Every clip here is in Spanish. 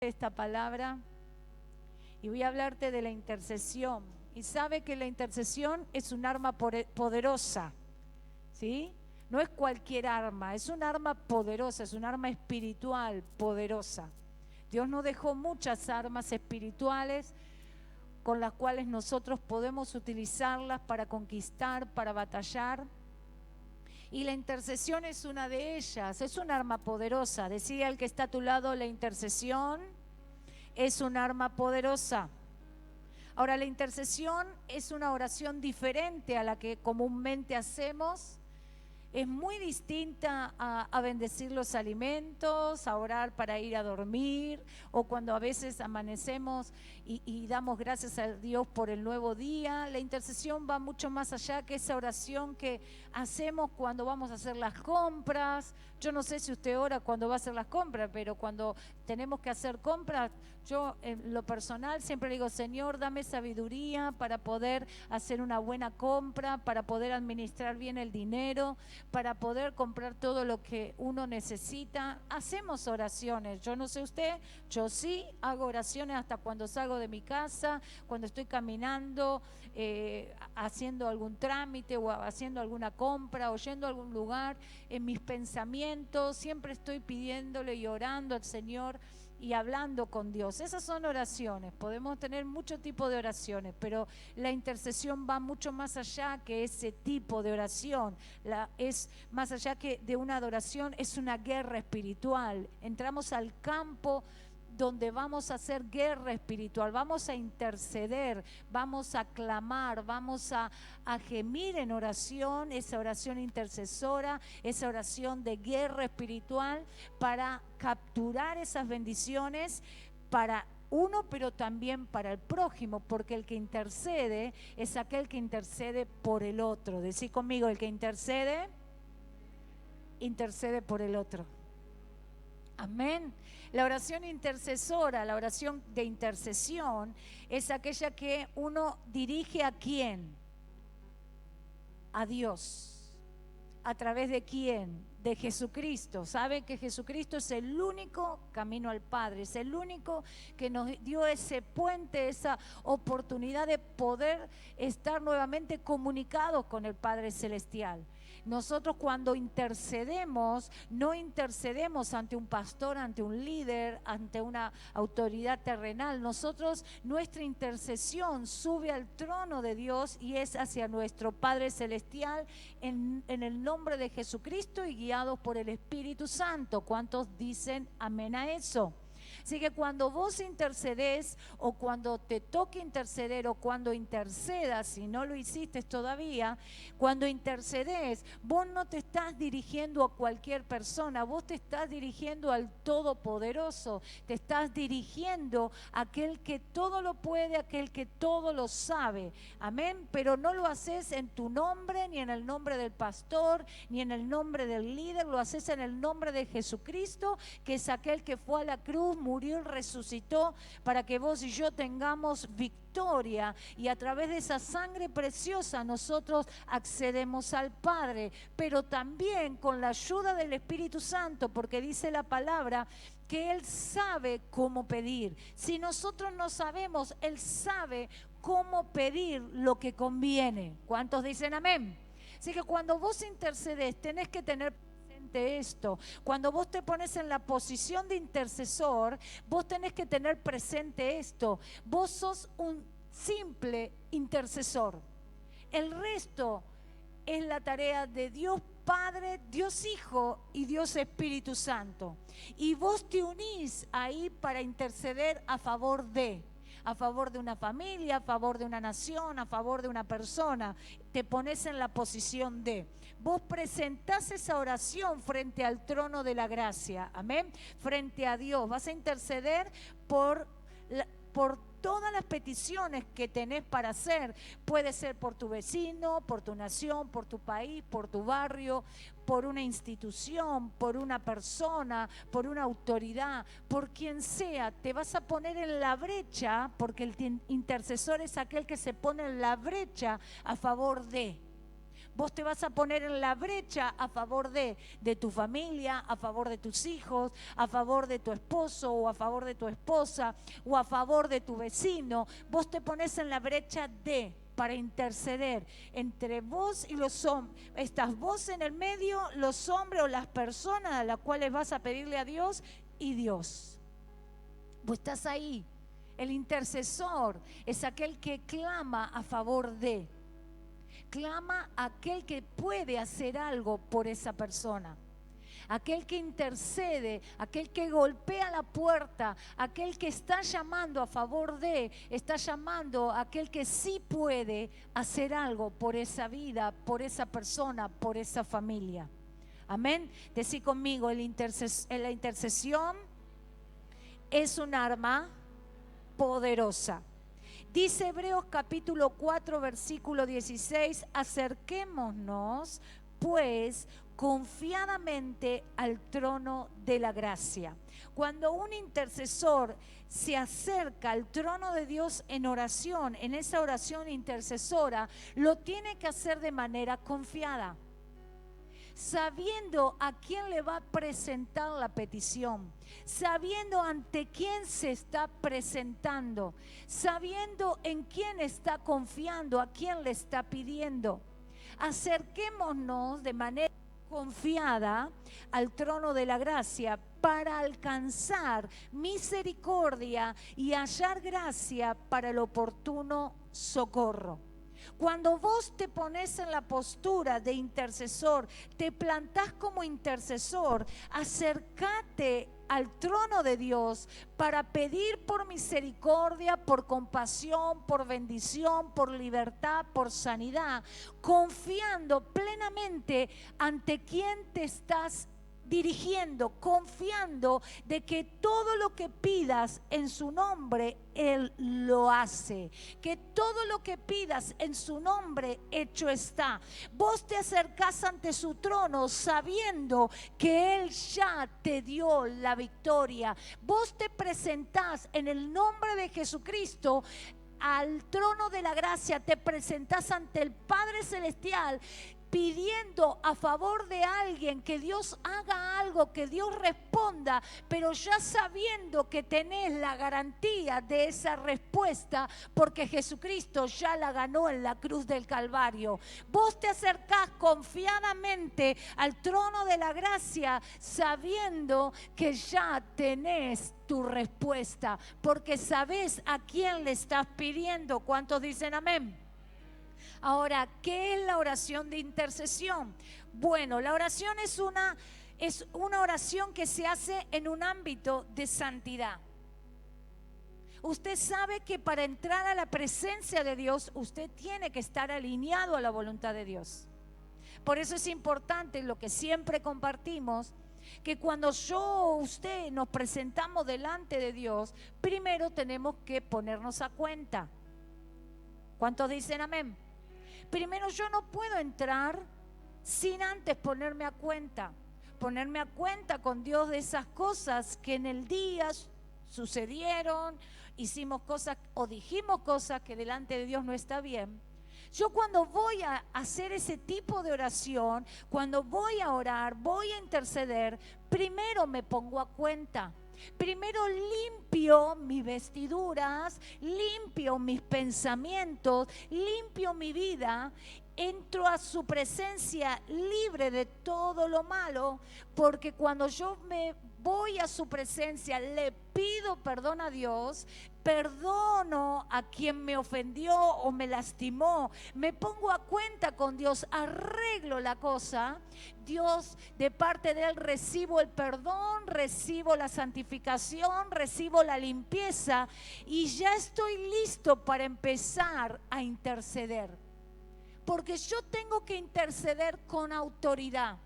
esta palabra y voy a hablarte de la intercesión. Y sabe que la intercesión es un arma poderosa, ¿sí? No es cualquier arma, es un arma poderosa, es un arma espiritual poderosa. Dios nos dejó muchas armas espirituales con las cuales nosotros podemos utilizarlas para conquistar, para batallar. Y la intercesión es una de ellas, es un arma poderosa. Decía el que está a tu lado, la intercesión es un arma poderosa. Ahora, la intercesión es una oración diferente a la que comúnmente hacemos. Es muy distinta a bendecir los alimentos, a orar para ir a dormir, o cuando a veces amanecemos y damos gracias a Dios por el nuevo día. La intercesión va mucho más allá que esa oración que hacemos cuando vamos a hacer las compras. Yo no sé si usted ora cuando va a hacer las compras, pero cuando tenemos que hacer compras, yo en lo personal siempre le digo: Señor, dame sabiduría para poder hacer una buena compra, para poder administrar bien el dinero, para poder comprar todo lo que uno necesita. Hacemos oraciones. Yo no sé usted, yo sí hago oraciones hasta cuando salgo de mi casa, cuando estoy caminando, haciendo algún trámite o haciendo alguna compra o yendo a algún lugar. En mis pensamientos siempre estoy pidiéndole y orando al Señor y hablando con Dios. Esas son oraciones. Podemos tener mucho tipo de oraciones, pero la intercesión va mucho más allá que ese tipo de oración. Es más allá que de una adoración, es una guerra espiritual. Entramos al campo donde vamos a hacer guerra espiritual, vamos a interceder, vamos a clamar, vamos a gemir en oración, esa oración intercesora, esa oración de guerra espiritual para capturar esas bendiciones para uno, pero también para el prójimo, porque el que intercede es aquel que intercede por el otro. Decí conmigo: el que intercede, intercede por el otro. Amén. La oración intercesora, la oración de intercesión, es aquella que uno dirige ¿a quién? A Dios. ¿A través de quién? De Jesucristo. Saben que Jesucristo es el único camino al Padre, es el único que nos dio ese puente, esa oportunidad de poder estar nuevamente comunicados con el Padre Celestial. Nosotros cuando intercedemos, no intercedemos ante un pastor, ante un líder, ante una autoridad terrenal. Nuestra intercesión sube al trono de Dios y es hacia nuestro Padre Celestial en el nombre de Jesucristo y guiados por el Espíritu Santo. ¿Cuántos dicen amén a eso? Así que cuando vos intercedés, o cuando te toque interceder, o cuando intercedas, si no lo hiciste todavía, cuando intercedés, vos no te estás dirigiendo a cualquier persona, vos te estás dirigiendo al Todopoderoso, te estás dirigiendo a aquel que todo lo puede, aquel que todo lo sabe. Amén. Pero no lo haces en tu nombre, ni en el nombre del pastor, ni en el nombre del líder, lo haces en el nombre de Jesucristo, que es aquel que fue a la cruz, murió y resucitó para que vos y yo tengamos victoria, y a través de esa sangre preciosa nosotros accedemos al Padre, pero también con la ayuda del Espíritu Santo, porque dice la palabra que Él sabe cómo pedir. Si nosotros no sabemos, Él sabe cómo pedir lo que conviene. ¿Cuántos dicen amén? Así que cuando vos intercedes, tenés que tener esto. Cuando vos te pones en la posición de intercesor, vos tenés que tener presente esto: vos sos un simple intercesor. El resto es la tarea de Dios Padre, Dios Hijo y Dios Espíritu Santo. Y vos te unís ahí para interceder a favor de una familia, a favor de una nación, a favor de una persona. Te pones en la posición de. Vos presentás esa oración frente al trono de la gracia, amén, frente a Dios. Vas a interceder por todas las peticiones que tenés para hacer. Puede ser por tu vecino, por tu nación, por tu país, por tu barrio, por una institución, por una persona, por una autoridad, por quien sea. Te vas a poner en la brecha, porque el intercesor es aquel que se pone en la brecha a favor de. Vos te vas a poner en la brecha a favor de tu familia, a favor de tus hijos, a favor de tu esposo o a favor de tu esposa o a favor de tu vecino. Vos te pones en la brecha para interceder entre vos y los hombres. Estás vos en el medio, los hombres o las personas a las cuales vas a pedirle a Dios y Dios. Vos estás ahí. El intercesor es aquel que clama a favor de. Clama a aquel que puede hacer algo por esa persona. Aquel que intercede, aquel que golpea la puerta, aquel que está llamando a favor de, está llamando a aquel que sí puede hacer algo por esa vida, por esa persona, por esa familia. Amén. Decí conmigo, la intercesión es un arma poderosa. Dice Hebreos capítulo 4 versículo 16, acerquémonos pues confiadamente al trono de la gracia. Cuando un intercesor se acerca al trono de Dios en oración, en esa oración intercesora, lo tiene que hacer de manera confiada, sabiendo a quién le va a presentar la petición, sabiendo ante quién se está presentando, sabiendo en quién está confiando, a quién le está pidiendo. Acerquémonos de manera confiada al trono de la gracia para alcanzar misericordia y hallar gracia para el oportuno socorro. Cuando vos te pones en la postura de intercesor, te plantás como intercesor, acércate al trono de Dios para pedir por misericordia, por compasión, por bendición, por libertad, por sanidad, confiando plenamente ante quien te estás dirigiendo, confiando de que todo lo que pidas en su nombre, Él lo hace. Que todo lo que pidas en su nombre, hecho está. Vos te acercás ante su trono sabiendo que Él ya te dio la victoria. Vos te presentás en el nombre de Jesucristo al trono de la gracia, te presentás ante el Padre Celestial, pidiendo a favor de alguien que Dios haga algo, que Dios responda, pero ya sabiendo que tenés la garantía de esa respuesta, porque Jesucristo ya la ganó en la cruz del Calvario. Vos te acercás confiadamente al trono de la gracia, sabiendo que ya tenés tu respuesta, porque sabés a quién le estás pidiendo. ¿Cuántos dicen amén? Ahora, ¿qué es la oración de intercesión? Bueno, la oración es una oración que se hace en un ámbito de santidad. Usted sabe que para entrar a la presencia de Dios, usted tiene que estar alineado a la voluntad de Dios. Por eso es importante lo que siempre compartimos, que cuando yo o usted nos presentamos delante de Dios, primero tenemos que ponernos a cuenta. ¿Cuántos dicen amén? Primero, yo no puedo entrar sin antes ponerme a cuenta con Dios de esas cosas que en el día sucedieron, hicimos cosas o dijimos cosas que delante de Dios no está bien. Yo cuando voy a hacer ese tipo de oración, cuando voy a orar, voy a interceder, primero me pongo a cuenta. Primero limpio mis vestiduras, limpio mis pensamientos, limpio mi vida, entro a su presencia libre de todo lo malo, porque cuando yo me voy a su presencia, le pido perdón a Dios, perdono a quien me ofendió o me lastimó, me pongo a cuenta con Dios, arreglo la cosa. Dios, de parte de Él recibo el perdón, recibo la santificación, recibo la limpieza y ya estoy listo para empezar a interceder. Porque yo tengo que interceder con autoridad.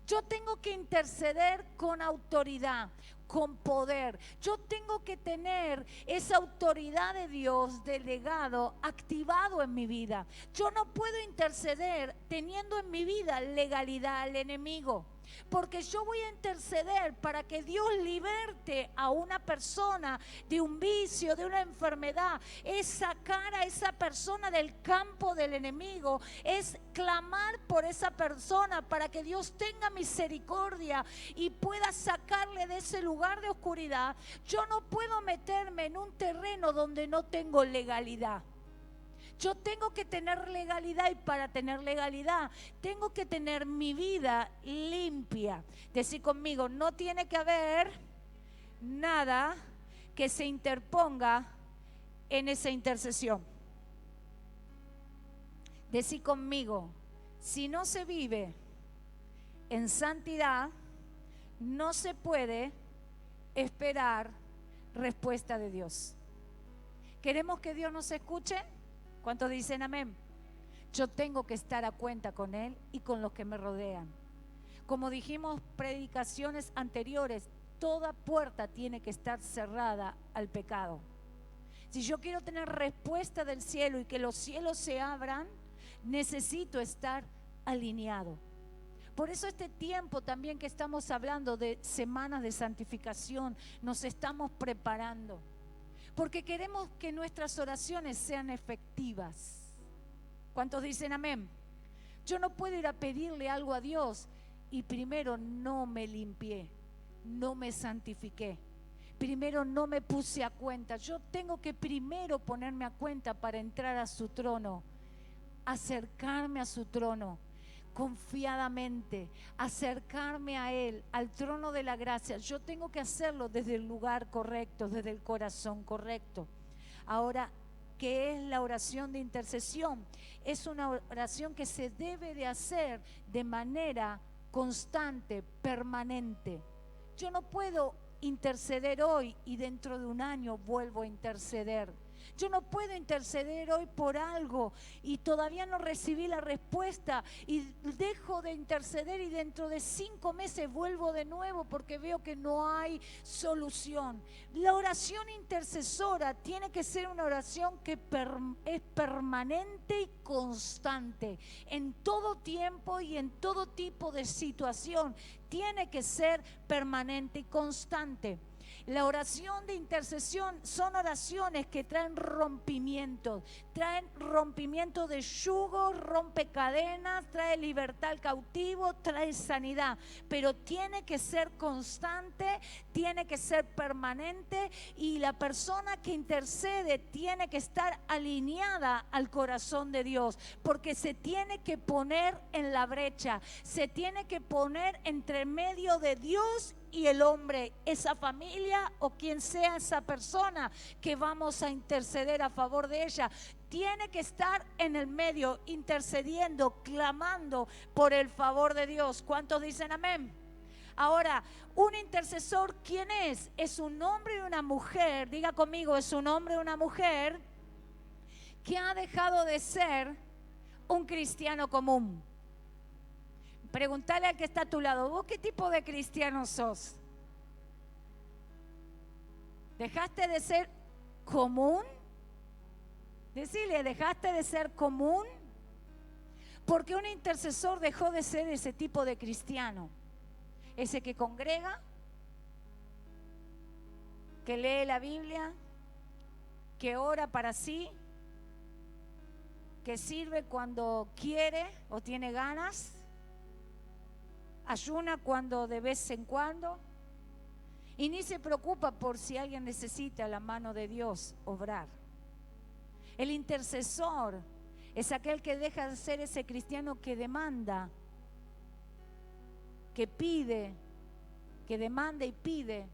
Yo tengo que interceder con autoridad, con poder. Yo tengo que tener esa autoridad de Dios delegado, activado en mi vida. Yo no puedo interceder teniendo en mi vida legalidad al enemigo. Porque yo voy a interceder para que Dios liberte a una persona de un vicio, de una enfermedad. Es sacar a esa persona del campo del enemigo. Es clamar por esa persona para que Dios tenga misericordia y pueda sacarle de ese lugar de oscuridad. Yo no puedo meterme en un terreno donde no tengo legalidad. Yo tengo que tener legalidad, y para tener legalidad tengo que tener mi vida limpia. Decí conmigo, no tiene que haber nada que se interponga en esa intercesión. Decí conmigo, si no se vive en santidad, no se puede esperar respuesta de Dios. ¿Queremos que Dios nos escuche? ¿Cuántos dicen amén? Yo tengo que estar a cuenta con Él y con los que me rodean. Como dijimos predicaciones anteriores, toda puerta tiene que estar cerrada al pecado. Si yo quiero tener respuesta del cielo y que los cielos se abran, necesito estar alineado. Por eso este tiempo también que estamos hablando de semanas de santificación, nos estamos preparando. Porque queremos que nuestras oraciones sean efectivas. ¿Cuántos dicen amén? Yo no puedo ir a pedirle algo a Dios y primero no me limpié, no me santifiqué, primero no me puse a cuenta. Yo tengo que primero ponerme a cuenta para entrar a su trono, acercarme a su trono confiadamente, acercarme a Él, al trono de la gracia. Yo tengo que hacerlo desde el lugar correcto, desde el corazón correcto. Ahora, ¿qué es la oración de intercesión? Es una oración que se debe de hacer de manera constante, permanente. Yo no puedo interceder hoy y dentro de un año vuelvo a interceder. Yo no puedo interceder hoy por algo y todavía no recibí la respuesta y dejo de interceder y dentro de 5 meses vuelvo de nuevo porque veo que no hay solución. La oración intercesora tiene que ser una oración que es permanente y constante en todo tiempo y en todo tipo de situación. Tiene que ser permanente y constante. La oración de intercesión son oraciones que traen rompimiento de yugos, rompe cadenas, trae libertad al cautivo, trae sanidad, pero tiene que ser constante, tiene que ser permanente y la persona que intercede tiene que estar alineada al corazón de Dios, porque se tiene que poner en la brecha, se tiene que poner entre medio de Dios y el hombre, esa familia o quien sea esa persona que vamos a interceder a favor de ella. Tiene que estar en el medio, intercediendo, clamando por el favor de Dios. ¿Cuántos dicen amén? Ahora, un intercesor, ¿quién es? Es un hombre y una mujer, diga conmigo, es un hombre y una mujer que ha dejado de ser un cristiano común. Preguntale al que está a tu lado, ¿vos qué tipo de cristiano sos? ¿Dejaste de ser común? Decile, ¿dejaste de ser común? Porque un intercesor dejó de ser ese tipo de cristiano. Ese que congrega, que lee la Biblia, que ora para sí, que sirve cuando quiere o tiene ganas, ayuna cuando de vez en cuando y ni se preocupa por si alguien necesita la mano de Dios obrar. El intercesor es aquel que deja de ser ese cristiano que demanda, que pide, que demanda y pide.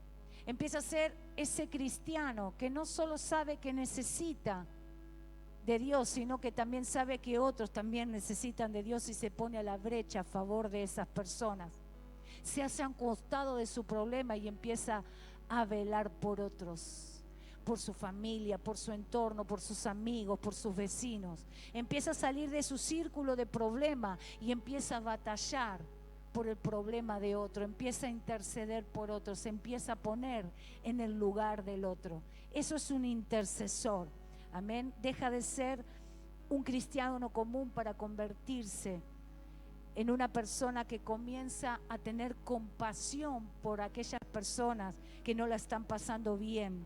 Empieza a ser ese cristiano que no solo sabe que necesita de Dios, sino que también sabe que otros también necesitan de Dios y se pone a la brecha a favor de esas personas. Se hace a un costado de su problema y empieza a velar por otros, por su familia, por su entorno, por sus amigos, por sus vecinos. Empieza a salir de su círculo de problema y empieza a batallar por el problema de otro, empieza a interceder por otros, se empieza a poner en el lugar del otro. Eso es un intercesor. Amén. Deja de ser un cristiano común para convertirse en una persona que comienza a tener compasión por aquellas personas que no la están pasando bien,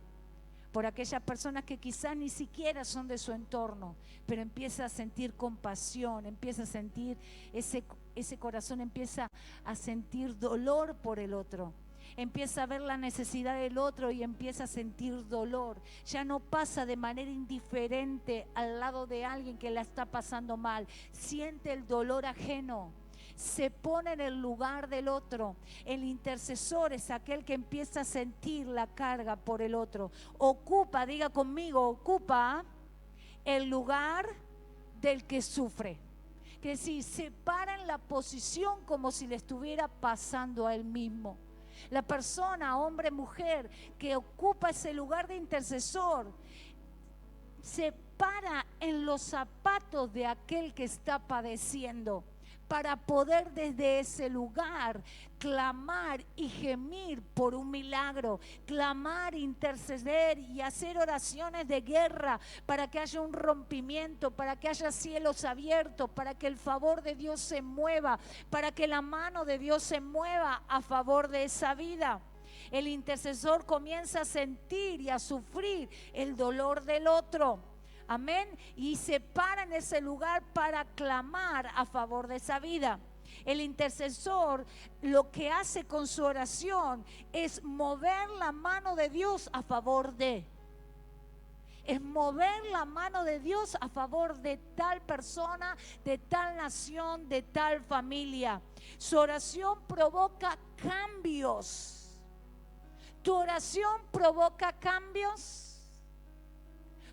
por aquellas personas que quizás ni siquiera son de su entorno, pero empieza a sentir compasión, empieza a sentir ese corazón, empieza a sentir dolor por el otro. Empieza a ver la necesidad del otro y empieza a sentir dolor. Ya no pasa de manera indiferente al lado de alguien que la está pasando mal. Siente el dolor ajeno. Se pone en el lugar del otro. El intercesor es aquel que empieza a sentir la carga por el otro. Ocupa, diga conmigo, ocupa el lugar del que sufre. Que decir, se para en la posición como si le estuviera pasando a él mismo. La persona, hombre, mujer, que ocupa ese lugar de intercesor, se para en los zapatos de aquel que está padeciendo, para poder desde ese lugar clamar y gemir por un milagro, clamar, interceder y hacer oraciones de guerra para que haya un rompimiento, para que haya cielos abiertos, para que el favor de Dios se mueva, para que la mano de Dios se mueva a favor de esa vida. El intercesor comienza a sentir y a sufrir el dolor del otro. Amén. Y se para en ese lugar para clamar a favor de esa vida. El intercesor lo que hace con su oración es mover la mano de Dios a favor de. Es mover la mano de Dios a favor de tal persona, de tal nación, de tal familia. Su oración provoca cambios. ¿Tu oración provoca cambios?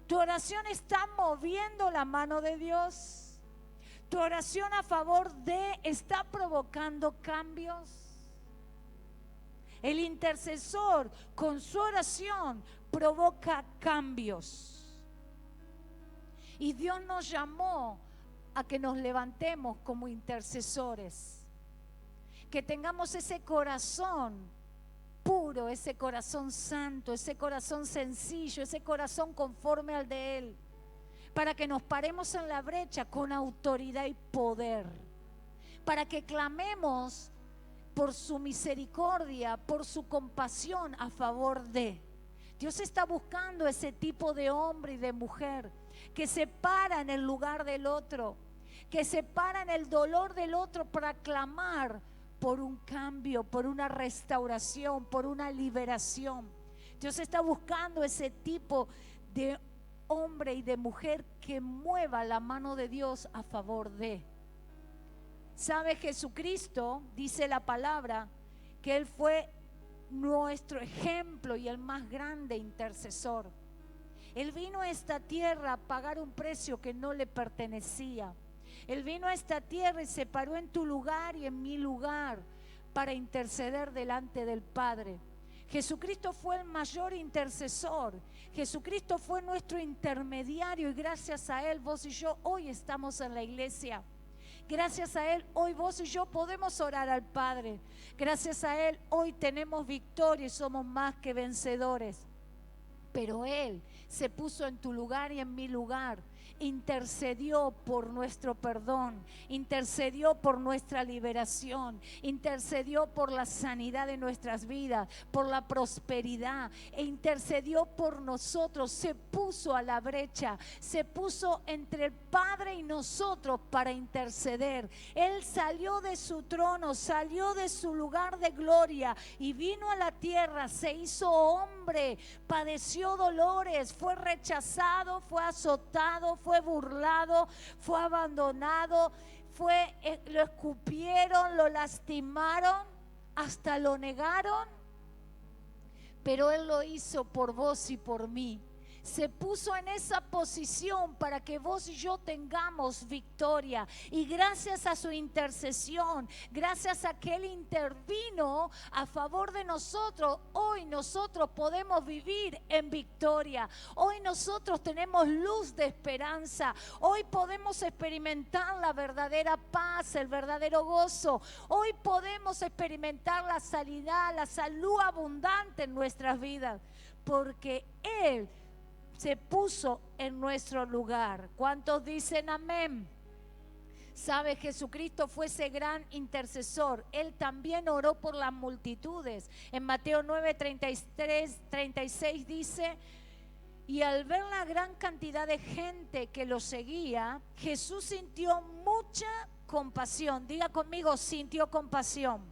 ¿Tu oración está moviendo la mano de Dios? ¿Tu oración a favor de está provocando cambios? El intercesor con su oración provoca cambios. Y Dios nos llamó a que nos levantemos como intercesores, que tengamos ese corazón puro, ese corazón santo, ese corazón sencillo, ese corazón conforme al de Él, para que nos paremos en la brecha con autoridad y poder, para que clamemos por su misericordia, por su compasión a favor de. Dios está buscando ese tipo de hombre y de mujer que se para en el lugar del otro, que se para en el dolor del otro para clamar por un cambio, por una restauración, por una liberación. Dios está buscando ese tipo de hombre y de mujer que mueva la mano de Dios a favor de. ¿Sabe? Jesucristo, dice la palabra, que Él fue nuestro ejemplo y el más grande intercesor. Él vino a esta tierra a pagar un precio que no le pertenecía. Él vino a esta tierra y se paró en tu lugar y en mi lugar para interceder delante del Padre. Jesucristo fue el mayor intercesor. Jesucristo fue nuestro intermediario y gracias a Él vos y yo hoy estamos en la iglesia. Gracias a Él hoy vos y yo podemos orar al Padre. Gracias a Él hoy tenemos victoria y somos más que vencedores. Pero Él se puso en tu lugar y en mi lugar. Intercedió por nuestro perdón, intercedió por nuestra liberación, intercedió por la sanidad de nuestras vidas, por la prosperidad, e intercedió por nosotros. Se puso a la brecha, se puso entre el Padre y nosotros para interceder. Él salió de su trono, salió de su lugar de gloria y vino a la tierra, se hizo hombre, padeció dolores, fue rechazado, fue azotado, fue burlado, fue abandonado, lo escupieron, lo lastimaron, hasta lo negaron, pero Él lo hizo por vos y por mí. Se puso en esa posición para que vos y yo tengamos victoria. Y gracias a su intercesión, gracias a que Él intervino a favor de nosotros, hoy nosotros podemos vivir en victoria. Hoy nosotros tenemos luz de esperanza. Hoy podemos experimentar la verdadera paz, el verdadero gozo. Hoy podemos experimentar la sanidad, la salud abundante en nuestras vidas, porque Él se puso en nuestro lugar. ¿Cuántos dicen amén? Sabe, Jesucristo fue ese gran intercesor. Él también oró por las multitudes. En Mateo 9, 33, 36 dice: y al ver la gran cantidad de gente que lo seguía, Jesús sintió mucha compasión. Diga conmigo, sintió compasión.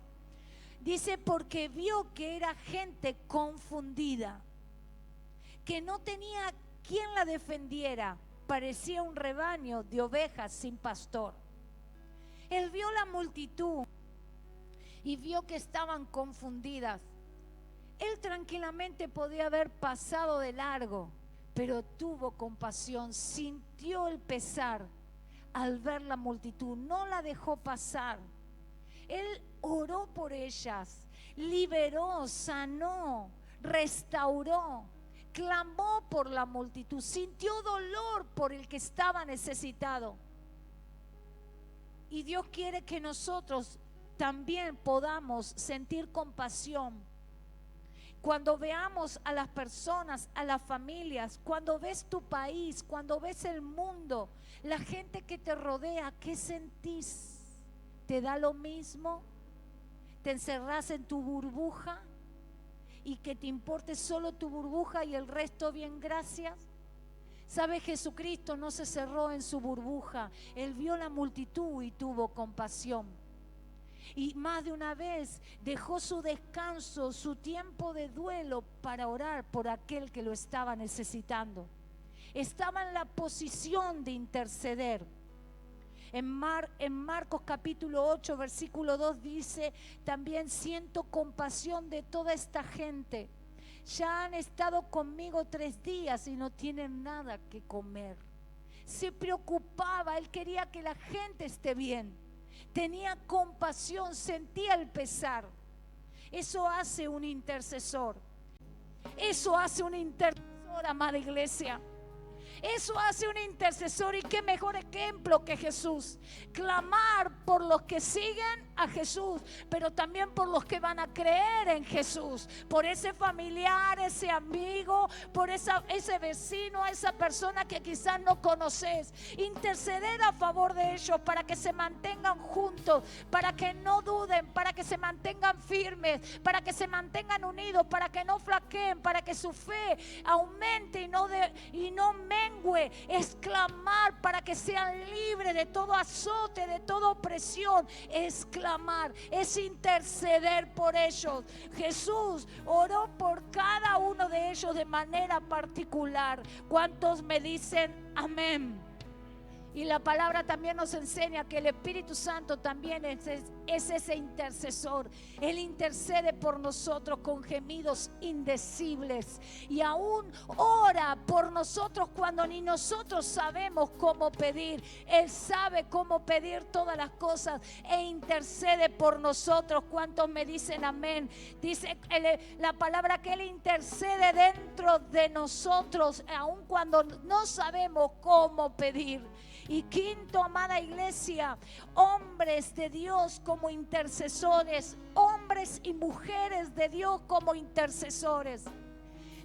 Dice, porque vio que era gente confundida, que no tenía quien la defendiera. Parecía un rebaño de ovejas sin pastor. Él vio la multitud y vio que estaban confundidas. Él tranquilamente podía haber pasado de largo, pero tuvo compasión, sintió el pesar al ver la multitud, no la dejó pasar. Él oró por ellas, liberó, sanó, restauró, clamó por la multitud, sintió dolor por el que estaba necesitado. Y Dios quiere que nosotros también podamos sentir compasión. Cuando veamos a las personas, a las familias, cuando ves tu país, cuando ves el mundo, la gente que te rodea, ¿qué sentís? ¿Te da lo mismo? ¿Te encerrás en tu burbuja y que te importe solo tu burbuja y el resto bien, gracias? ¿Sabe? Jesucristo no se cerró en su burbuja. Él vio la multitud y tuvo compasión. Y más de una vez dejó su descanso, su tiempo de duelo para orar por aquel que lo estaba necesitando. Estaba en la posición de interceder. En Marcos capítulo 8 versículo 2 dice: también siento compasión de toda esta gente. Ya han estado conmigo 3 días y no tienen nada que comer. Se preocupaba, él quería que la gente esté bien. Tenía compasión, sentía el pesar. Eso hace un intercesor. Eso hace un intercesor, amada iglesia. Eso hace un intercesor, y qué mejor ejemplo que Jesús. Clamar por los que siguen a Jesús, pero también por los que van a creer en Jesús, por ese familiar, ese amigo, por ese vecino, esa persona que quizás no conoces. Interceder a favor de ellos para que se mantengan juntos, para que no duden, para que se mantengan firmes, para que se mantengan unidos, para que no flaqueen, para que su fe aumente y no mengue. Es clamar para que sean libres de todo azote, de toda opresión. Es clamar, es interceder por ellos. Jesús oró por cada uno de ellos de manera particular. ¿Cuántos me dicen amén? Y la palabra también nos enseña que el Espíritu Santo también es ese intercesor. Él intercede por nosotros con gemidos indecibles. Y aún ora por nosotros cuando ni nosotros sabemos cómo pedir. Él sabe cómo pedir todas las cosas e intercede por nosotros. ¿Cuántos me dicen amén? Dice la palabra que Él intercede dentro de nosotros, aun cuando no sabemos cómo pedir. Y quinto, amada iglesia, hombres de Dios como intercesores, hombres y mujeres de Dios como intercesores.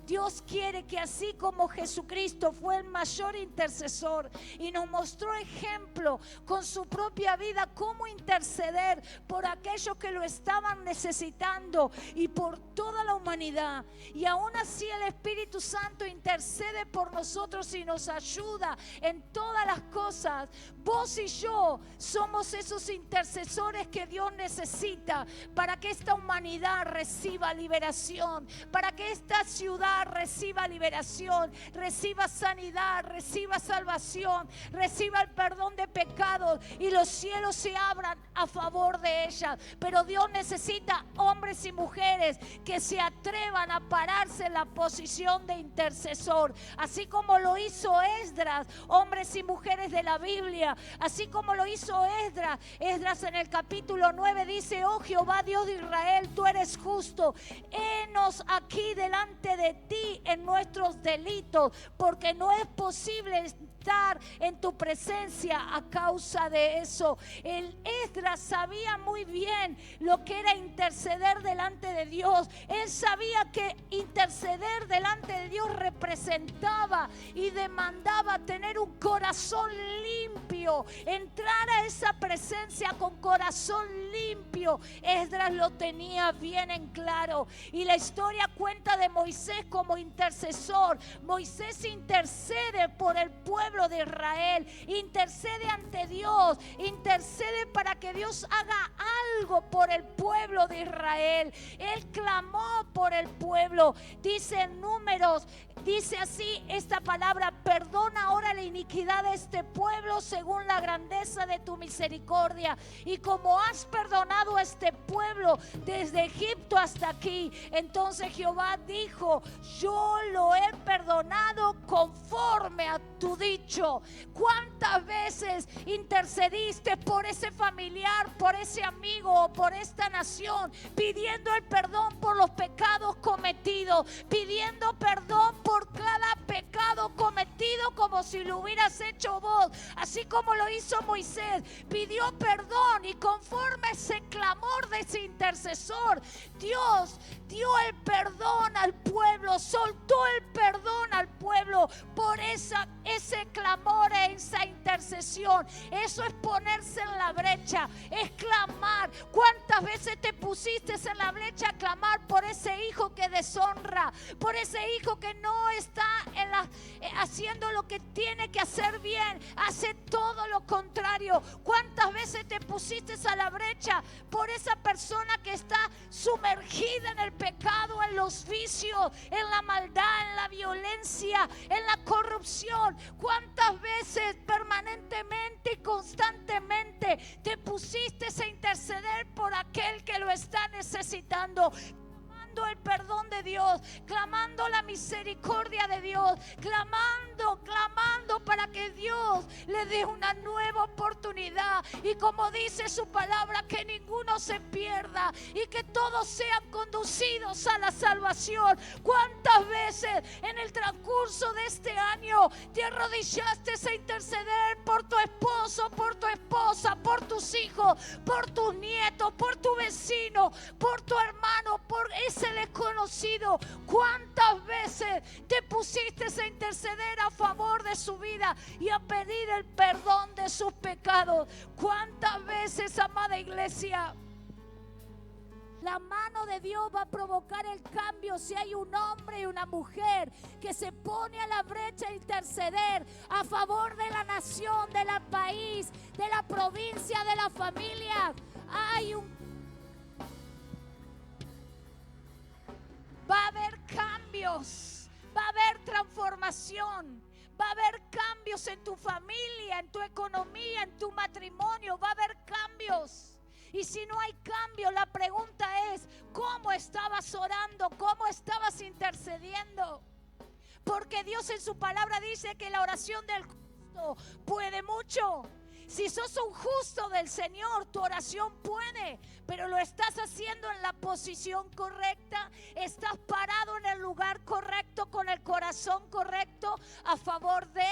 Dios quiere que así como Jesucristo fue el mayor intercesor y nos mostró ejemplo con su propia vida cómo interceder por aquellos que lo estaban necesitando y por toda la humanidad, y aún así el Espíritu Santo intercede por nosotros y nos ayuda en todas las cosas. Vos y yo somos esos intercesores que Dios necesita para que esta humanidad reciba liberación, para que esta ciudad reciba liberación, reciba sanidad, reciba salvación, reciba el perdón de pecados y los cielos se abran a favor de ella. Pero Dios necesita hombres y mujeres que se atrevan a pararse en la posición de intercesor, así como lo hizo Esdras, hombres y mujeres de la Biblia, así como lo hizo Esdras. Esdras en el capítulo 9 dice: oh Jehová Dios de Israel, tú eres justo, henos aquí delante de ti en nuestros delitos, porque no es posible estar en tu presencia a causa de eso. El Esdras sabía muy bien lo que era interceder delante de Dios. Él sabía que interceder delante de Dios representaba y demandaba tener un corazón limpio, entrar a esa presencia con corazón limpio. Esdras lo tenía bien en claro, y la historia cuenta de Moisés como intercesor. Moisés intercede por el pueblo de Israel, intercede ante Dios, intercede para que Dios haga algo por el pueblo de Israel. Él clamó por el pueblo. Dice en Números, dice así esta palabra: perdona ahora la iniquidad de este pueblo según la grandeza de tu misericordia, y como has perdonado a este pueblo desde Egipto hasta aquí. Entonces Jehová dijo: yo lo he perdonado conforme a tu dicho. ¿Cuántas veces intercediste por ese familiar, por ese amigo, por esta nación, pidiendo el perdón por los pecados cometidos, pidiendo perdón por cada pecado cometido como si lo hubieras hecho vos? Así como lo hizo Moisés, pidió perdón, y conforme ese clamor de ese intercesor, Dios dio el perdón al pueblo, soltó el perdón al pueblo por ese clamor e esa intercesión. Eso es ponerse en la brecha, es clamar. ¿Cuántas veces te pusiste en la brecha a clamar por ese hijo que deshonra, por ese hijo que no está haciendo lo que tiene que hacer bien, hace todo lo contrario? ¿Cuántas veces te pusiste a la brecha por esa persona que está sumergida en el pecado, en los vicios, en la maldad, en la violencia, en la corrupción? ¿Cuántas veces permanentemente y constantemente te pusiste a interceder por aquel que lo está necesitando? El perdón de Dios, clamando la misericordia de Dios, clamando para que Dios le dé una nueva oportunidad, y como dice su palabra, que ninguno se pierda y que todos sean conducidos a la salvación. ¿Cuántas veces en el transcurso de este año te arrodillaste a interceder por tu esposo, por tu esposa, por tus hijos, por tus nietos, por tu vecino, por tu hermano, por ese desconocido? ¿Cuántas veces te pusiste a interceder a favor de su vida y a pedir el perdón de sus pecados? ¿Cuántas veces, amada iglesia? La mano de Dios va a provocar el cambio si hay un hombre y una mujer que se pone a la brecha a interceder a favor de la nación, del país, de la provincia, de la familia. Va a haber cambios, va a haber transformación, va a haber cambios en tu familia, en tu economía, en tu matrimonio. Va a haber cambios. Y si no hay cambio, la pregunta es: ¿cómo estabas orando? ¿Cómo estabas intercediendo? Porque Dios en su palabra dice que la oración del justo puede mucho. Si sos un justo del Señor, tu oración puede, pero lo estás haciendo en la posición correcta, estás parado en el lugar correcto, con el corazón correcto, a favor de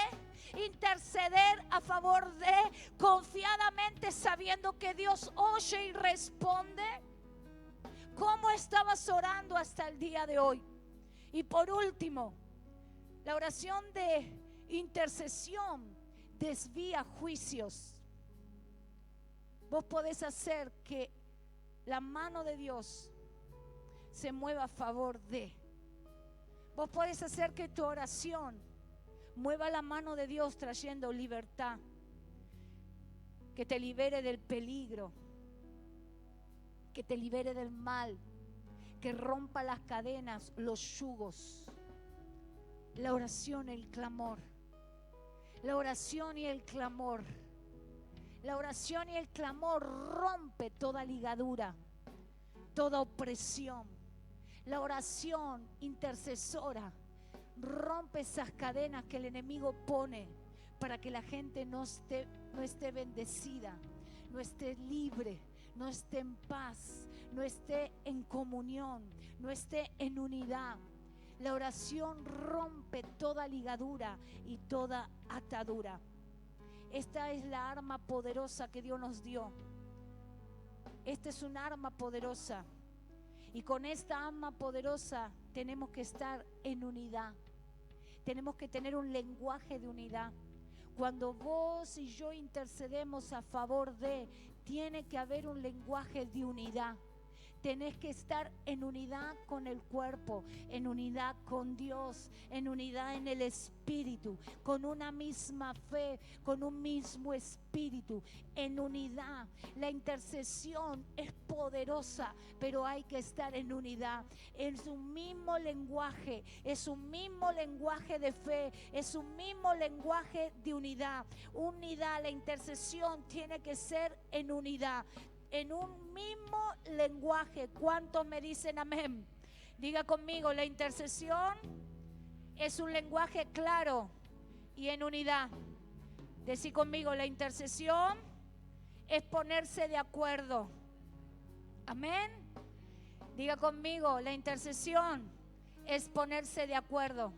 interceder, a favor de, confiadamente, sabiendo que Dios oye y responde. ¿Cómo estabas orando hasta el día de hoy? Y por último, la oración de intercesión desvía juicios. Vos podés hacer que la mano de Dios se mueva a favor de. Vos podés hacer que tu oración mueva la mano de Dios trayendo libertad, que te libere del peligro, que te libere del mal, que rompa las cadenas, los yugos. La oración, el clamor. La oración y el clamor. La oración y el clamor rompe toda ligadura, toda opresión. La oración intercesora rompe esas cadenas que el enemigo pone para que la gente no esté bendecida, no esté libre, no esté en paz, no esté en comunión, no esté en unidad. La oración rompe toda ligadura y toda atadura. Esta es la arma poderosa que Dios nos dio. Esta es un arma poderosa. Y con esta arma poderosa tenemos que estar en unidad. Tenemos que tener un lenguaje de unidad. Cuando vos y yo intercedemos a favor de, tiene que haber un lenguaje de unidad. Tenés que estar en unidad con el cuerpo, en unidad con Dios, en unidad en el Espíritu, con una misma fe, con un mismo espíritu, en unidad. La intercesión es poderosa, pero hay que estar en unidad. Es un mismo lenguaje, es un mismo lenguaje de fe, es un mismo lenguaje de unidad. Unidad, la intercesión tiene que ser en unidad, en un mismo lenguaje. ¿Cuántos me dicen amén? Diga conmigo, la intercesión es un lenguaje claro y en unidad. Decí conmigo, la intercesión es ponerse de acuerdo. Amén. Diga conmigo, la intercesión es ponerse de acuerdo.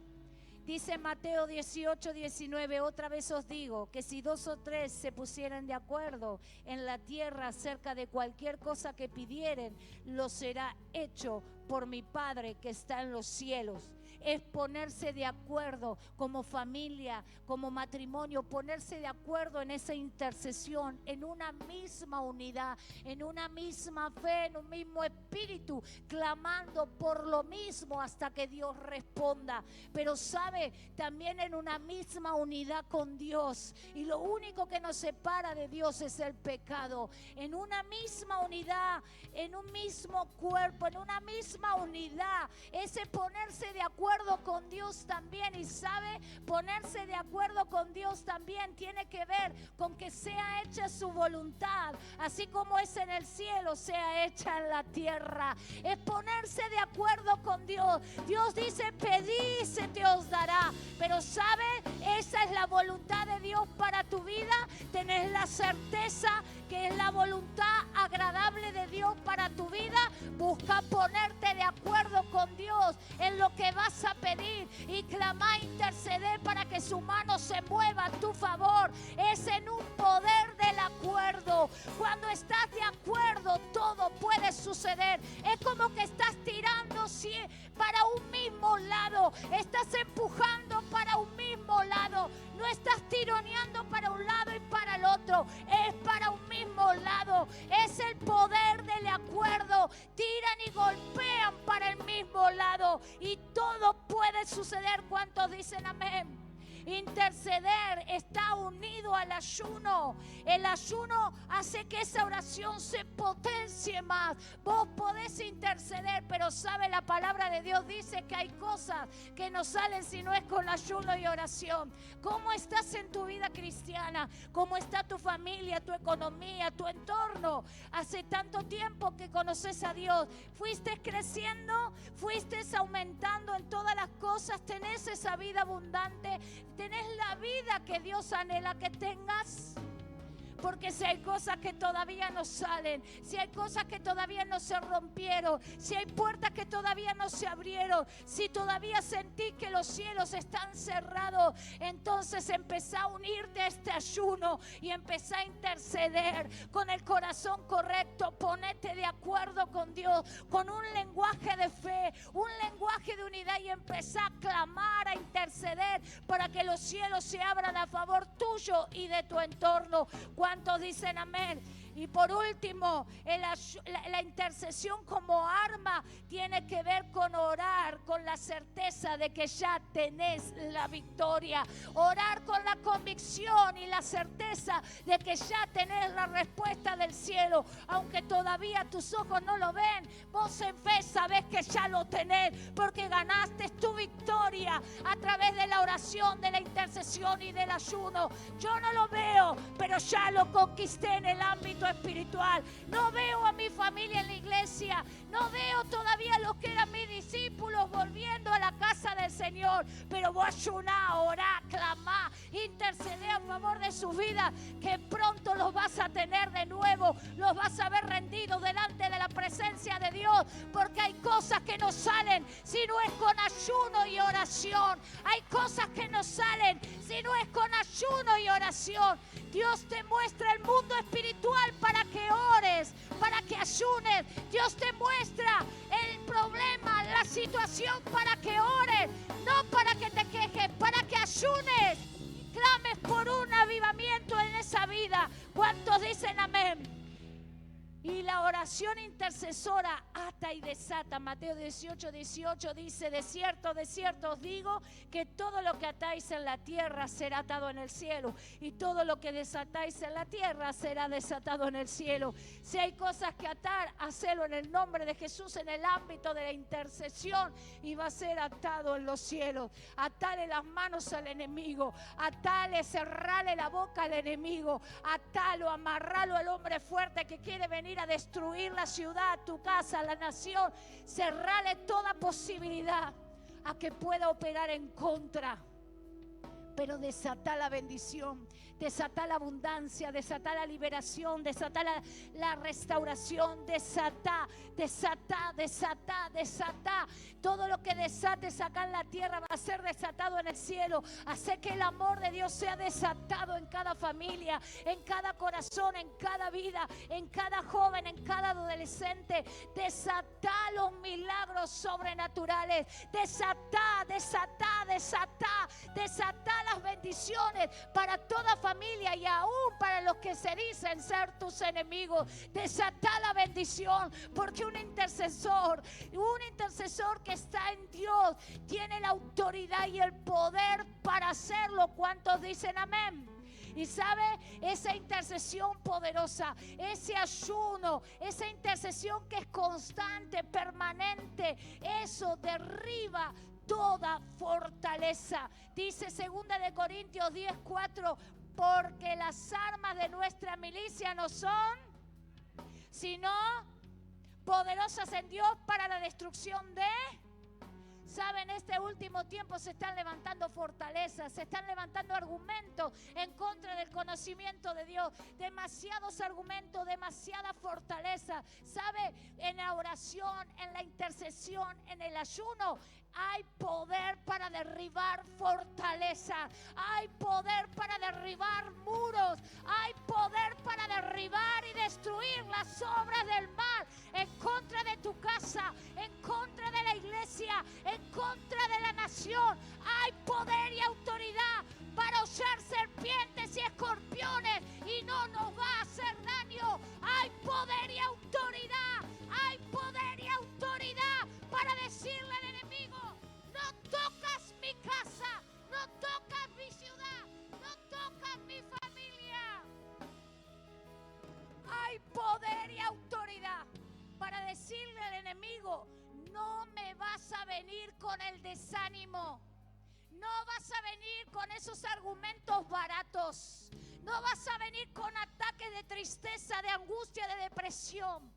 Dice Mateo 18:19, otra vez os digo que si 2 o 3 se pusieran de acuerdo en la tierra acerca de cualquier cosa que pidieren, lo será hecho por mi Padre que está en los cielos. Es ponerse de acuerdo como familia, como matrimonio, ponerse de acuerdo en esa intercesión, en una misma unidad, en una misma fe, en un mismo espíritu, clamando por lo mismo hasta que Dios responda. Pero sabe, también en una misma unidad con Dios. Y lo único que nos separa de Dios es el pecado. En una misma unidad, en un mismo cuerpo, en una misma unidad, ese ponerse de acuerdo con Dios también. Y sabe, ponerse de acuerdo con Dios también tiene que ver con que sea hecha su voluntad, así como es en el cielo, sea hecha en la tierra. Es ponerse de acuerdo con Dios. Dios dice, pedid y se te os dará. Pero sabe, esa es la voluntad de Dios para tu vida. Tenés la certeza que es la voluntad agradable de Dios para tu vida. Busca ponerte de acuerdo con Dios en lo que vas a pedir y clamar, interceder para que su mano se mueva a tu favor. Es en un poder del acuerdo. Cuando estás de acuerdo, todo puede suceder. Es como que estás tirando para un mismo lado, estás empujando para un mismo lado, no estás tironeando para un lado y para el otro, es para un mismo lado. Es el poder del acuerdo. Tiran y golpean para el mismo lado y todo puede suceder. ¿Cuántos dicen amén? Interceder está unido al ayuno. El ayuno hace que esa oración se potencie más. Vos podés interceder, pero sabe, la palabra de Dios dice que hay cosas que no salen si no es con ayuno y oración. ¿Cómo estás en tu vida cristiana? ¿Cómo está tu familia, tu economía, tu entorno? Hace tanto tiempo que conoces a Dios. ¿Fuiste creciendo? ¿Fuiste aumentando en todas las cosas? ¿Tenés esa vida abundante? ¿Tenés la vida que Dios anhela que tengas? Porque si hay cosas que todavía no salen, si hay cosas que todavía no se rompieron, si hay puertas que todavía no se abrieron, si todavía sentís que los cielos están cerrados, entonces empezá a unirte a este ayuno y empezá a interceder con el corazón correcto. Ponete de acuerdo con Dios, con un lenguaje de fe, un lenguaje de unidad, y empezá a clamar, a interceder para que los cielos se abran a favor tuyo y de tu entorno. ¿Cuántos dicen amén? Y por último, la intercesión como arma tiene que ver con orar con la certeza de que ya tenés la victoria. Orar con la convicción y la certeza de que ya tenés la respuesta del cielo. Aunque todavía tus ojos no lo ven, vos en fe sabés que ya lo tenés, porque ganaste tu victoria a través de la oración, de la intercesión y del ayuno. Yo no lo veo, pero ya lo conquisté en el ámbito espiritual. No veo a mi familia en la iglesia, no veo todavía los que eran mis discípulos volviendo a la casa del Señor, pero voy a ayunar, orar, clamar, interceder a favor de su vida, que pronto los vas a tener de nuevo, los vas a ver rendidos delante de la presencia presencia de Dios, porque hay cosas que no salen si no es con ayuno y oración. Hay cosas que no salen si no es con ayuno y oración. Dios te muestra el mundo espiritual para que ores, para que ayunes. Dios te muestra el problema, la situación para que ores, no para que te quejes, para que ayunes y clames por un avivamiento en esa vida. ¿Cuántos dicen amén? Y la oración intercesora ata y desata. Mateo 18:18 dice: de cierto os digo que todo lo que atáis en la tierra será atado en el cielo, y todo lo que desatáis en la tierra será desatado en el cielo. Si hay cosas que atar, hacelo en el nombre de Jesús, en el ámbito de la intercesión, y va a ser atado en los cielos. Atale las manos al enemigo, atale, cerrale la boca al enemigo, atalo, amarralo al hombre fuerte que quiere venir a destruir la ciudad, tu casa, la nación. Cerrale toda posibilidad a que pueda operar en contra, pero desata la bendición, desata la abundancia, desata la liberación, desata la restauración, desata. Todo lo que desates acá en la tierra va a ser desatado en el cielo. Hace que el amor de Dios sea desatado en cada familia, en cada corazón, en cada vida, en cada joven, en cada adolescente. Desata los milagros sobrenaturales. Desata las bendiciones para toda familia y aún para los que se dicen ser tus enemigos. Desata la bendición, porque un intercesor que está en Dios tiene la autoridad y el poder para hacerlo. ¿Cuántos dicen amén? Y sabe, esa intercesión poderosa, ese ayuno, esa intercesión que es constante, permanente, eso derriba toda fortaleza. Dice 2 de Corintios 10:4, porque las armas de nuestra milicia no son sino poderosas en Dios para la destrucción de... ¿Saben? En este último tiempo se están levantando fortalezas, se están levantando argumentos en contra del conocimiento de Dios. Demasiados argumentos, demasiada fortaleza. ¿Sabe? En la oración, en la intercesión, en el ayuno, hay poder para derribar fortaleza. Hay poder para derribar muros. Hay poder para derribar y destruir las obras del mal en contra de tu casa, en contra de la iglesia, en contra de la nación. Hay poder y autoridad para hollar serpientes y escorpiones y no nos va a hacer daño. Hay poder y autoridad. Hay poder y autoridad para decirle al enemigo: no tocas mi casa, no tocas mi ciudad, no tocas mi familia. Hay poder y autoridad para decirle al enemigo: no me vas a venir con el desánimo, no vas a venir con esos argumentos baratos, no vas a venir con ataques de tristeza, de angustia, de depresión,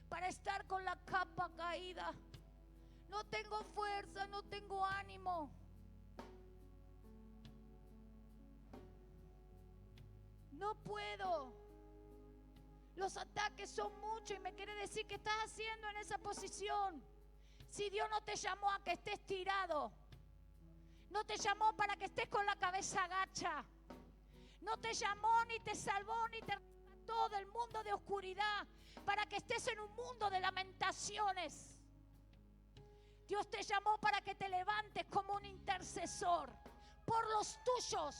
para estar con la capa caída. No tengo fuerza, no tengo ánimo. No puedo. Los ataques son muchos y me quiere decir que estás haciendo en esa posición. Si Dios no te llamó a que estés tirado, no te llamó para que estés con la cabeza agacha, no te llamó ni te salvó ni te rescató del mundo de oscuridad para que estés en un mundo de lamentaciones. Dios te llamó para que te levantes como un intercesor por los tuyos.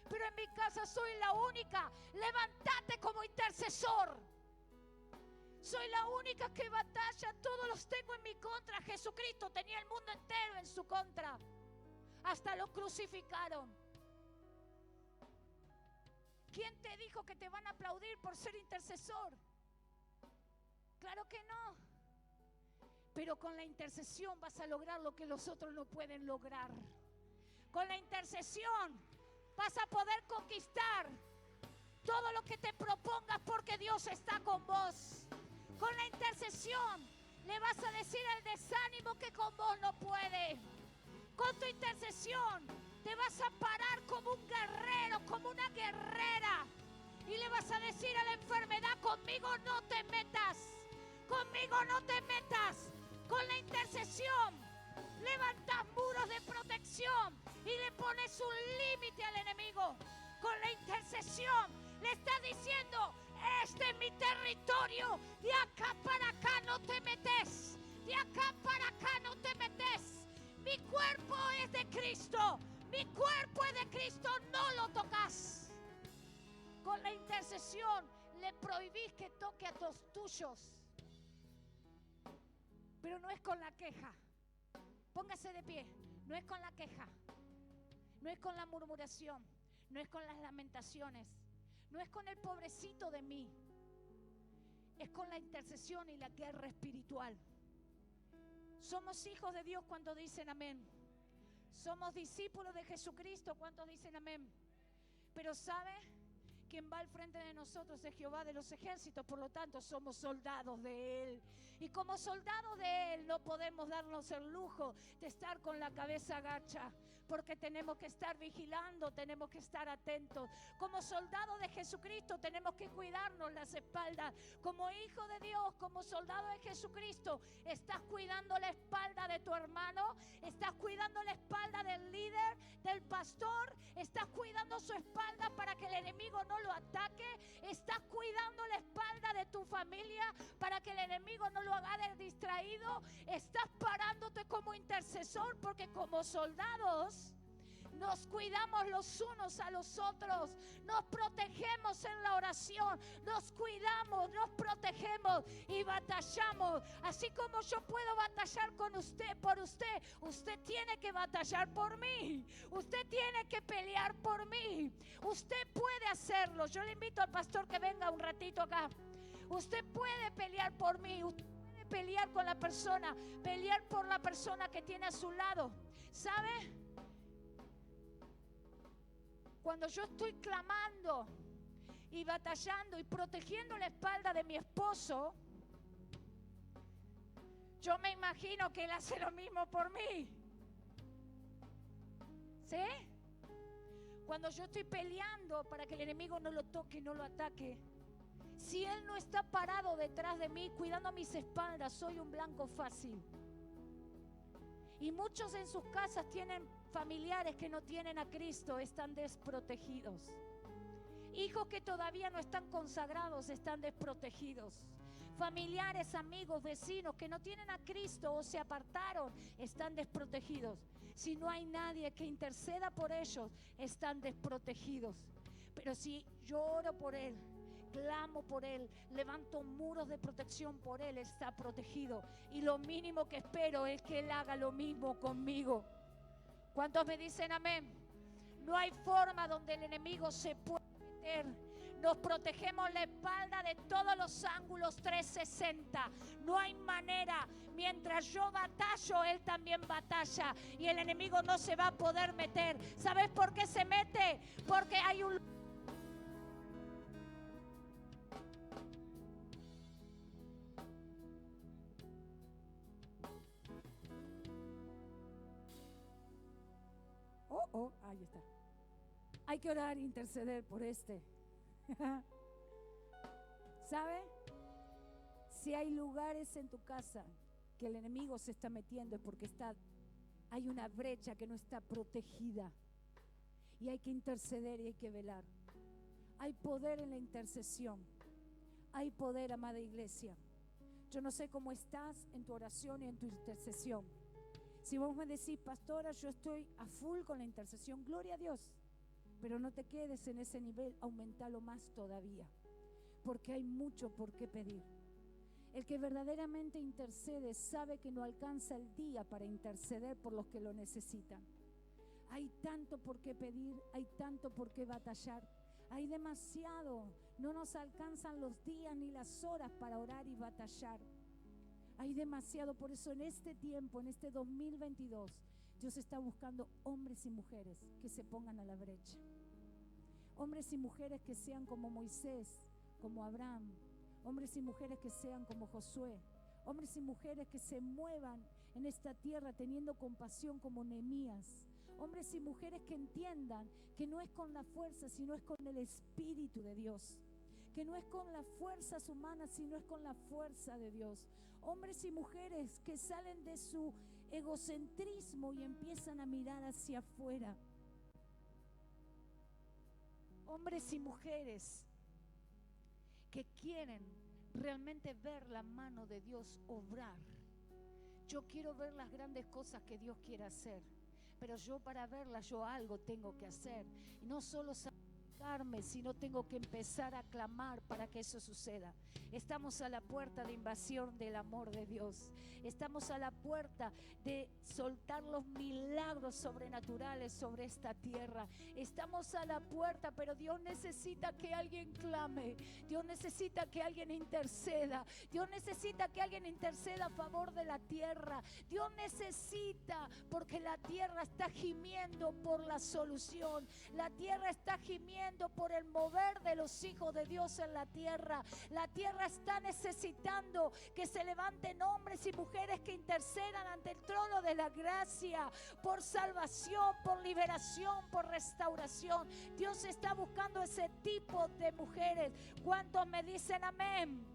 Pero en mi casa soy la única. Levántate como intercesor. Soy la única que batalla. Todos los tengo en mi contra. Jesucristo tenía el mundo entero en su contra. Hasta lo crucificaron. ¿Quién te dijo que te van a aplaudir por ser intercesor? Claro que no. Pero con la intercesión vas a lograr lo que los otros no pueden lograr. Con la intercesión vas a poder conquistar todo lo que te propongas, porque Dios está con vos. Con la intercesión le vas a decir al desánimo que con vos no puede. Con tu intercesión te vas a parar como un guerrero, como una guerrera, y le vas a decir a la enfermedad: conmigo no te metas. Conmigo no te metas. Con la intercesión levantas muros de protección y le pones un límite al enemigo. Con la intercesión le estás diciendo: este es mi territorio, de acá para acá no te metes, de acá para acá no te metes. Mi cuerpo es de Cristo, mi cuerpo es de Cristo, no lo tocas. Con la intercesión le prohibís que toque a los tuyos. Pero no es con la queja. Póngase de pie. No es con la queja, no es con la murmuración, no es con las lamentaciones, no es con el pobrecito de mí. Es con la intercesión y la guerra espiritual. Somos hijos de Dios cuando dicen amén. Somos discípulos de Jesucristo cuando dicen amén. Pero ¿sabe? Quien va al frente de nosotros es Jehová de los ejércitos, por lo tanto somos soldados de Él. Y como soldados de Él no podemos darnos el lujo de estar con la cabeza agacha, porque tenemos que estar vigilando, tenemos que estar atentos. Como soldados de Jesucristo tenemos que cuidarnos las espaldas. Como hijo de Dios, como soldado de Jesucristo, estás cuidando la espalda de tu hermano, estás cuidando la espalda del líder, del pastor, estás cuidando su espalda para que el enemigo no lo ataque, estás cuidando la espalda de tu familia para que el enemigo no lo haga distraído, estás parándote como intercesor, porque como soldados nos cuidamos los unos a los otros, nos protegemos en la oración, nos cuidamos, nos protegemos y batallamos. Así como yo puedo batallar con usted, por usted, usted tiene que batallar por mí, usted tiene que pelear por mí, usted puede hacerlo. Yo le invito al pastor que venga un ratito acá. Usted puede pelear por mí, usted puede pelear con la persona, pelear por la persona que tiene a su lado. ¿Sabe? Cuando yo estoy clamando y batallando y protegiendo la espalda de mi esposo, yo me imagino que él hace lo mismo por mí. ¿Sí? Cuando yo estoy peleando para que el enemigo no lo toque y no lo ataque, si él no está parado detrás de mí cuidando mis espaldas, soy un blanco fácil. Y muchos en sus casas tienen familiares que no tienen a Cristo, están desprotegidos. Hijos que todavía no están consagrados están desprotegidos. Familiares, amigos, vecinos que no tienen a Cristo o se apartaron están desprotegidos. Si no hay nadie que interceda por ellos, están desprotegidos. Pero si yo oro por él, clamo por él, levanto muros de protección por él, está protegido. Y lo mínimo que espero es que él haga lo mismo conmigo. ¿Cuántos me dicen amén? No hay forma donde el enemigo se pueda meter. Nos protegemos la espalda de todos los ángulos 360. No hay manera. Mientras yo batallo, él también batalla. Y el enemigo no se va a poder meter. ¿Sabes por qué se mete? Porque hay un... ahí está. Hay que orar e interceder por este. ¿Sabe? Si hay lugares en tu casa que el enemigo se está metiendo, es porque hay una brecha que no está protegida. Y hay que interceder y hay que velar. Hay poder en la intercesión. Hay poder, amada iglesia. Yo no sé cómo estás en tu oración y en tu intercesión. Si vos me decís, pastora, yo estoy a full con la intercesión, gloria a Dios. Pero no te quedes en ese nivel, aumentalo más todavía. Porque hay mucho por qué pedir. El que verdaderamente intercede sabe que no alcanza el día para interceder por los que lo necesitan. Hay tanto por qué pedir, hay tanto por qué batallar. Hay demasiado, no nos alcanzan los días ni las horas para orar y batallar. Hay demasiado, por eso en este tiempo, en este 2022, Dios está buscando hombres y mujeres que se pongan a la brecha. Hombres y mujeres que sean como Moisés, como Abraham. Hombres y mujeres que sean como Josué. Hombres y mujeres que se muevan en esta tierra teniendo compasión como Nehemías. Hombres y mujeres que entiendan que no es con la fuerza, sino es con el Espíritu de Dios. que no es con las fuerzas humanas, sino es con la fuerza de Dios. Hombres y mujeres que salen de su egocentrismo y empiezan a mirar hacia afuera. Hombres y mujeres que quieren realmente ver la mano de Dios obrar. Yo quiero ver las grandes cosas que Dios quiere hacer, pero yo para verlas, yo algo tengo que hacer. Y no solo sacrificarme, sino tengo que empezar a clamar para que eso suceda. Estamos a la puerta de invasión del amor de Dios. Estamos a la puerta de soltar los milagros sobrenaturales sobre esta tierra. Estamos a la puerta, pero Dios necesita que alguien clame. Dios necesita que alguien interceda. Dios necesita que alguien interceda a favor de la tierra. Dios necesita, porque la tierra está gimiendo por la solución. La tierra está gimiendo por el mover de los hijos de Dios en la tierra. La tierra está necesitando que se levanten hombres y mujeres que intercedan ante el trono de la gracia por salvación, por liberación, por restauración. Dios está buscando ese tipo de mujeres. ¿Cuántos me dicen amén?